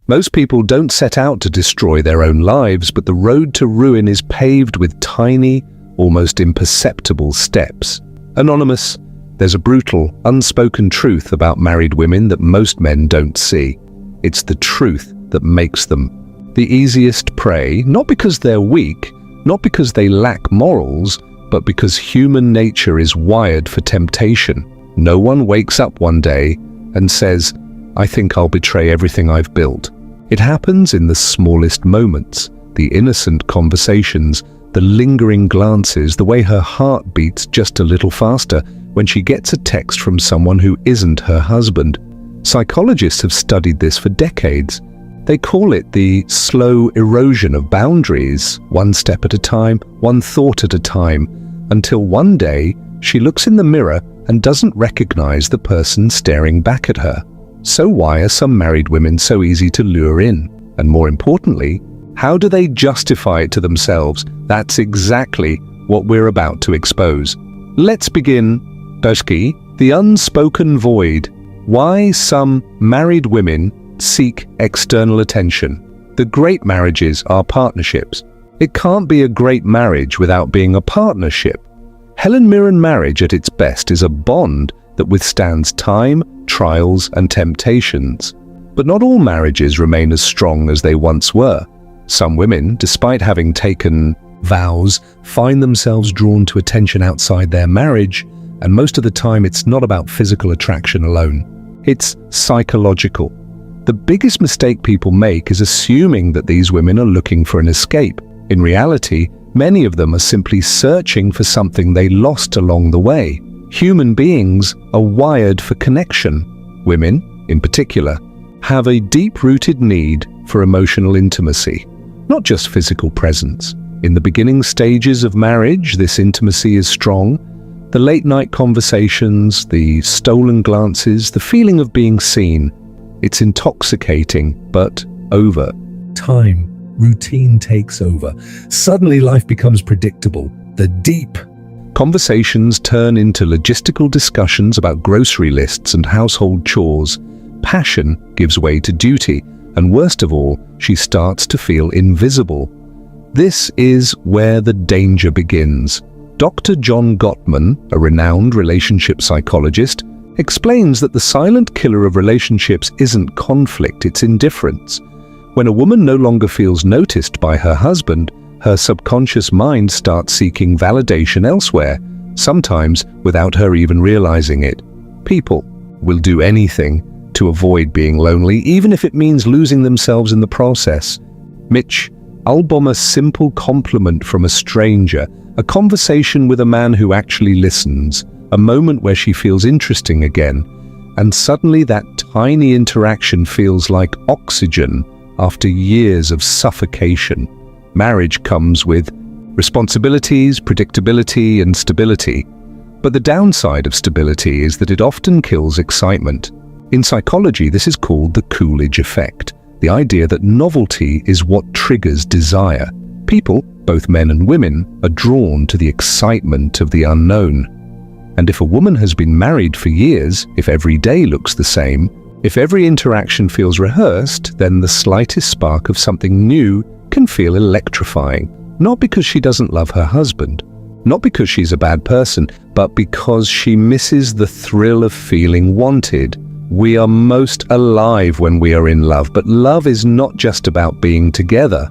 Most people don't set out to destroy their own lives, but the road to ruin is paved with tiny, almost imperceptible steps. Anonymous, there's a brutal, unspoken truth about married women that most men don't see. It's the truth that makes them the easiest prey, not because they're weak, not because they lack morals, but because human nature is wired for temptation. No one wakes up one day and says, "I think I'll betray everything I've built." It happens in the smallest moments, the innocent conversations, the lingering glances, the way her heart beats just a little faster when she gets a text from someone who isn't her husband. Psychologists have studied this for decades. They call it the slow erosion of boundaries, one step at a time, one thought at a time, until one day she looks in the mirror and doesn't recognize the person staring back at her. So why are some married women so easy to lure in? And more importantly, how do they justify it to themselves? That's exactly what we're about to expose. Let's begin. The unspoken void. Why some married women seek external attention. The great marriages are partnerships. It can't be a great marriage without being a partnership. Helen Mirren marriage at its best is a bond that withstands time, trials, and temptations. But not all marriages remain as strong as they once were. Some women, despite having taken vows, find themselves drawn to attention outside their marriage, and most of the time it's not about physical attraction alone. It's psychological. The biggest mistake people make is assuming that these women are looking for an escape. In reality, many of them are simply searching for something they lost along the way. Human beings are wired for connection. Women, in particular, have a deep-rooted need for emotional intimacy, not just physical presence. In the beginning stages of marriage, this intimacy is strong. The late-night conversations, the stolen glances, the feeling of being seen. It's intoxicating, but over time, routine takes over. Suddenly life becomes predictable. The deep conversations turn into logistical discussions about grocery lists and household chores. Passion gives way to duty, and worst of all, she starts to feel invisible. This is where the danger begins. Dr. John Gottman, a renowned relationship psychologist, explains that the silent killer of relationships isn't conflict, it's indifference. When a woman no longer feels noticed by her husband, her subconscious mind starts seeking validation elsewhere, sometimes without her even realizing it. People will do anything to avoid being lonely, even if it means losing themselves in the process. Mitch, I'll bomb a simple compliment from a stranger, a conversation with a man who actually listens, a moment where she feels interesting again, and suddenly that tiny interaction feels like oxygen after years of suffocation. Marriage comes with responsibilities, predictability, and stability. But the downside of stability is that it often kills excitement. In psychology, this is called the Coolidge effect, the idea that novelty is what triggers desire. People, both men and women, are drawn to the excitement of the unknown. And if a woman has been married for years, if every day looks the same, if every interaction feels rehearsed, then the slightest spark of something new can feel electrifying. Not because she doesn't love her husband, not because she's a bad person, but because she misses the thrill of feeling wanted. We are most alive when we are in love, but love is not just about being together.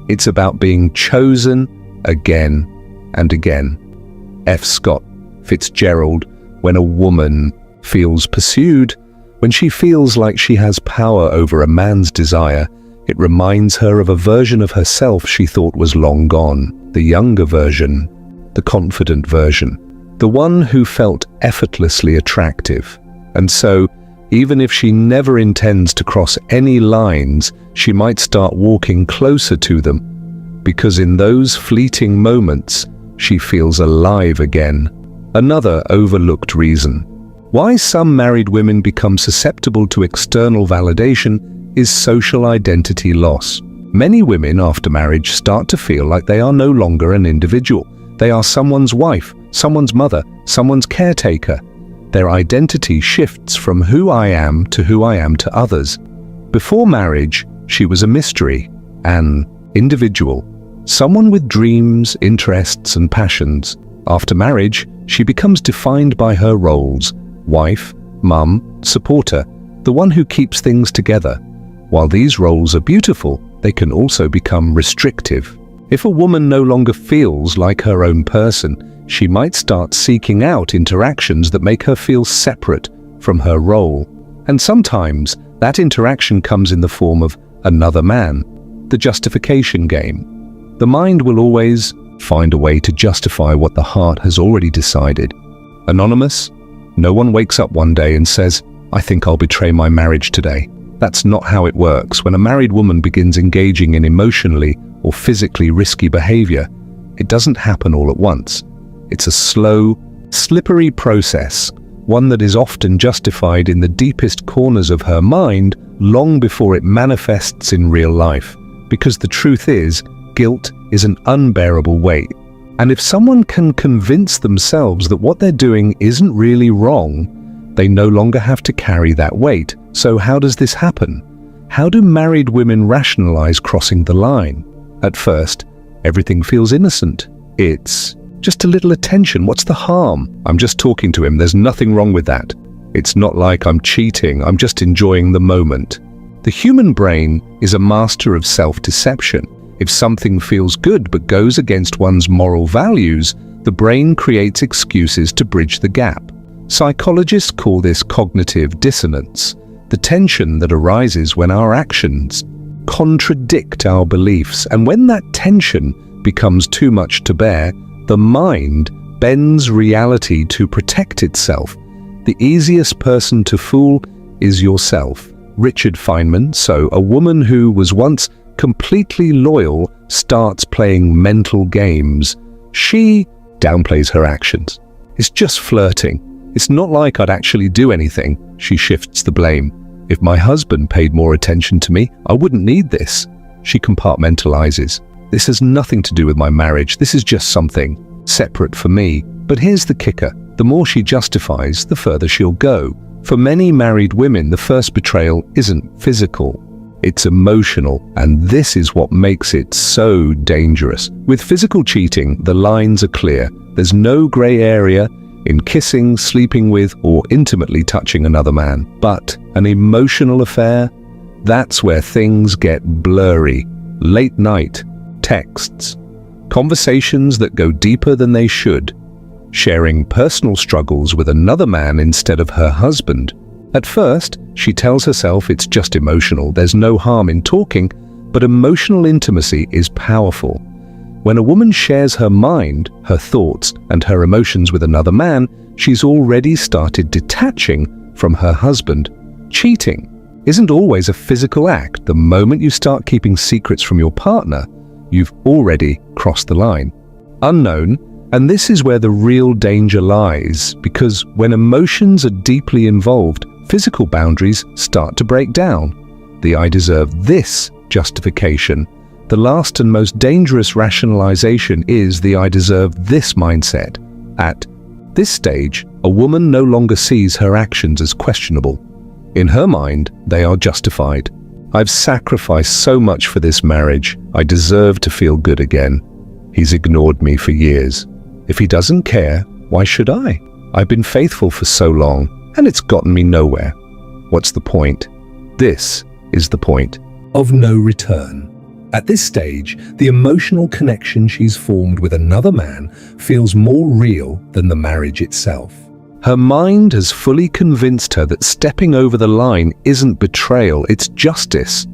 It's about being chosen again and again. F. Scott Fitzgerald, when a woman feels pursued, when she feels like she has power over a man's desire, it reminds her of a version of herself she thought was long gone, the younger version, the confident version, the one who felt effortlessly attractive. And so, even if she never intends to cross any lines, she might start walking closer to them, because in those fleeting moments, she feels alive again. Another overlooked reason why some married women become susceptible to external validation is social identity loss. Many women after marriage start to feel like they are no longer an individual. They are someone's wife, someone's mother, someone's caretaker. Their identity shifts from who I am to who I am to others. Before marriage, she was a mystery, an individual, someone with dreams, interests, and passions. After marriage, she becomes defined by her roles: wife, mum, supporter, the one who keeps things together. While these roles are beautiful, they can also become restrictive. If a woman no longer feels like her own person, she might start seeking out interactions that make her feel separate from her role. And sometimes that interaction comes in the form of another man, the justification game. The mind will always find a way to justify what the heart has already decided. Anonymous, no one wakes up one day and says, "I think I'll betray my marriage today." That's not how it works. When a married woman begins engaging in emotionally or physically risky behavior, it doesn't happen all at once. It's a slow, slippery process, one that is often justified in the deepest corners of her mind long before it manifests in real life. Because the truth is, guilt is an unbearable weight. And if someone can convince themselves that what they're doing isn't really wrong, they no longer have to carry that weight. So how does this happen? How do married women rationalize crossing the line? At first, everything feels innocent. It's just a little attention. What's the harm? I'm just talking to him. There's nothing wrong with that. It's not like I'm cheating. I'm just enjoying the moment. The human brain is a master of self-deception. If something feels good but goes against one's moral values, the brain creates excuses to bridge the gap. Psychologists call this cognitive dissonance, the tension that arises when our actions contradict our beliefs. And when that tension becomes too much to bear, the mind bends reality to protect itself. The easiest person to fool is yourself. Richard Feynman, so a woman who was once completely loyal starts playing mental games. She downplays her actions. It's just flirting. It's not like I'd actually do anything. She shifts the blame. If my husband paid more attention to me, I wouldn't need this. She compartmentalizes. This has nothing to do with my marriage. This is just something separate for me. But here's the kicker. The more she justifies, the further she'll go. For many married women, the first betrayal isn't physical. It's emotional, and this is what makes it so dangerous. With physical cheating, the lines are clear. There's no gray area in kissing, sleeping with, or intimately touching another man. But an emotional affair, that's where things get blurry. Late night, texts, conversations that go deeper than they should, sharing personal struggles with another man instead of her husband. At first, she tells herself it's just emotional, there's no harm in talking, but emotional intimacy is powerful. When a woman shares her mind, her thoughts, and her emotions with another man, she's already started detaching from her husband. Cheating isn't always a physical act. The moment you start keeping secrets from your partner, you've already crossed the line. Unknown, and this is where the real danger lies, because when emotions are deeply involved, physical boundaries start to break down. The "I deserve this" justification. The last and most dangerous rationalization is the "I deserve this" mindset. At this stage, a woman no longer sees her actions as questionable. In her mind, they are justified. I've sacrificed so much for this marriage. I deserve to feel good again. He's ignored me for years. If he doesn't care, why should I? I've been faithful for so long, and it's gotten me nowhere. What's the point? This is the point of no return. At this stage, the emotional connection she's formed with another man feels more real than the marriage itself. Her mind has fully convinced her that stepping over the line isn't betrayal, it's justice.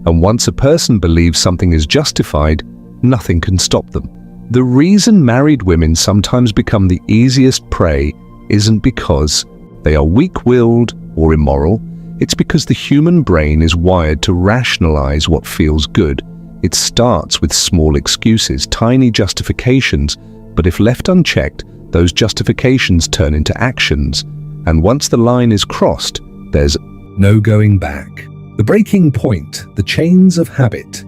And once a person believes something is justified, nothing can stop them. The reason married women sometimes become the easiest prey isn't because they are weak-willed or immoral. It's because the human brain is wired to rationalize what feels good. It starts with small excuses, tiny justifications, but if left unchecked, those justifications turn into actions. And once the line is crossed, there's no going back. The breaking point, the chains of habit,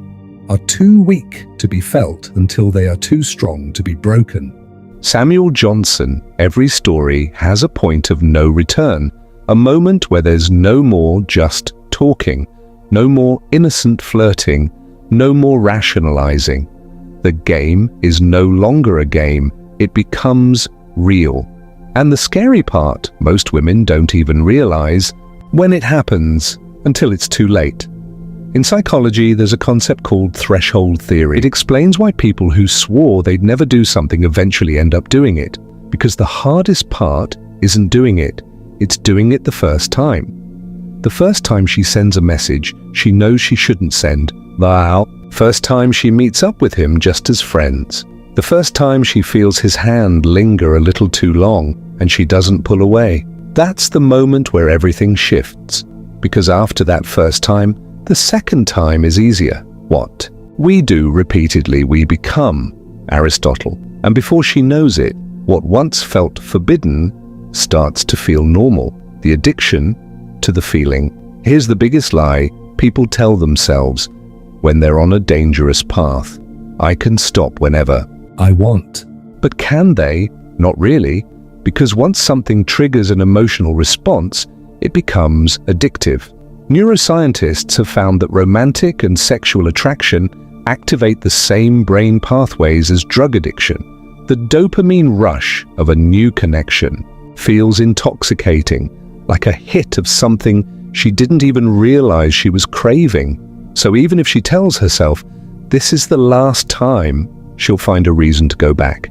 are too weak to be felt until they are too strong to be broken. Samuel Johnson, every story has a point of no return, a moment where there's no more just talking, No more innocent flirting, no more rationalizing. The game is no longer a game, it becomes real. And the scary part, most women don't even realize when it happens until it's too late. In psychology, there's a concept called threshold theory. It explains why people who swore they'd never do something eventually end up doing it. Because the hardest part isn't doing it, it's doing it the first time. The first time she sends a message she knows she shouldn't send. The first time she meets up with him just as friends. The first time she feels his hand linger a little too long and she doesn't pull away. That's the moment where everything shifts. Because after that first time, the second time is easier. What we do repeatedly, we become. Aristotle. And before she knows it, what once felt forbidden starts to feel normal. The addiction to the feeling. Here's the biggest lie people tell themselves when they're on a dangerous path. I can stop whenever I want. But can they? Not really. Because once something triggers an emotional response, it becomes addictive. Neuroscientists have found that romantic and sexual attraction activate the same brain pathways as drug addiction. The dopamine rush of a new connection feels intoxicating, like a hit of something she didn't even realize she was craving. So even if she tells herself this is the last time, she'll find a reason to go back.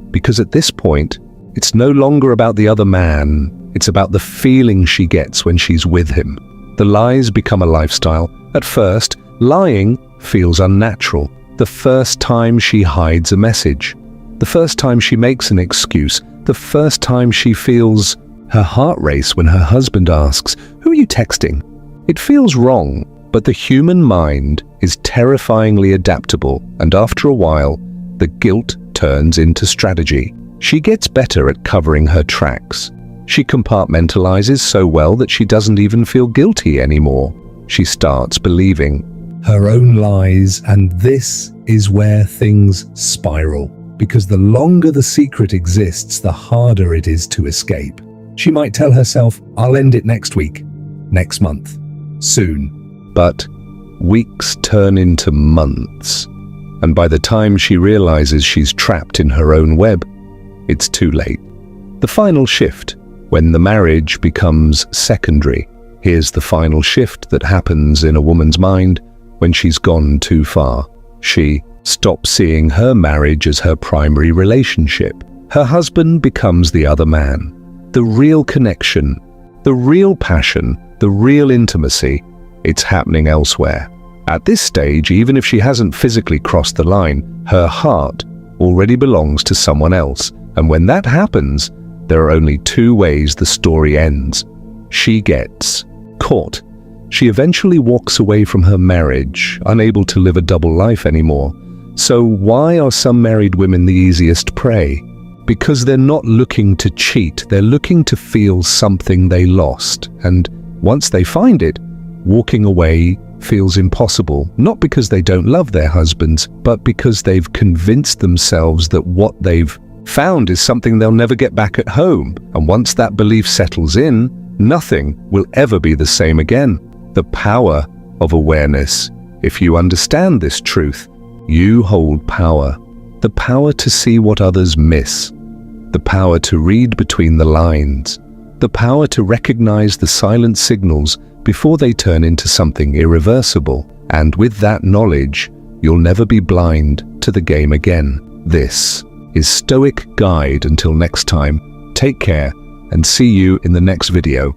Because at this point, it's no longer about the other man, it's about the feeling she gets when she's with him. The lies become a lifestyle. At first, lying feels unnatural. The first time she hides a message. The first time she makes an excuse. The first time she feels her heart race when her husband asks, "Who are you texting?" It feels wrong, but the human mind is terrifyingly adaptable, and after a while, the guilt turns into strategy. She gets better at covering her tracks. She compartmentalizes so well that she doesn't even feel guilty anymore. She starts believing her own lies, and this is where things spiral. Because the longer the secret exists, the harder it is to escape. She might tell herself, I'll end it next week, next month, soon. But weeks turn into months. And by the time she realizes she's trapped in her own web, it's too late. The final shift, when the marriage becomes secondary. Here's the final shift that happens in a woman's mind when she's gone too far. She stops seeing her marriage as her primary relationship. Her husband becomes the other man. The real connection, the real passion, the real intimacy, it's happening elsewhere. At this stage, even if she hasn't physically crossed the line, her heart already belongs to someone else. And when that happens, there are only two ways the story ends. She gets caught. She eventually walks away from her marriage, unable to live a double life anymore. So why are some married women the easiest prey? Because they're not looking to cheat, they're looking to feel something they lost. And once they find it, walking away feels impossible, not because they don't love their husbands, but because they've convinced themselves that what they've found is something they'll never get back at home. And once that belief settles in, nothing will ever be the same again. The power of awareness. If you understand this truth, you hold power. The power to see what others miss. The power to read between the lines. The power to recognize the silent signals before they turn into something irreversible. And with that knowledge, you'll never be blind to the game again. This is Stoic Guide. Until next time, take care and see you in the next video.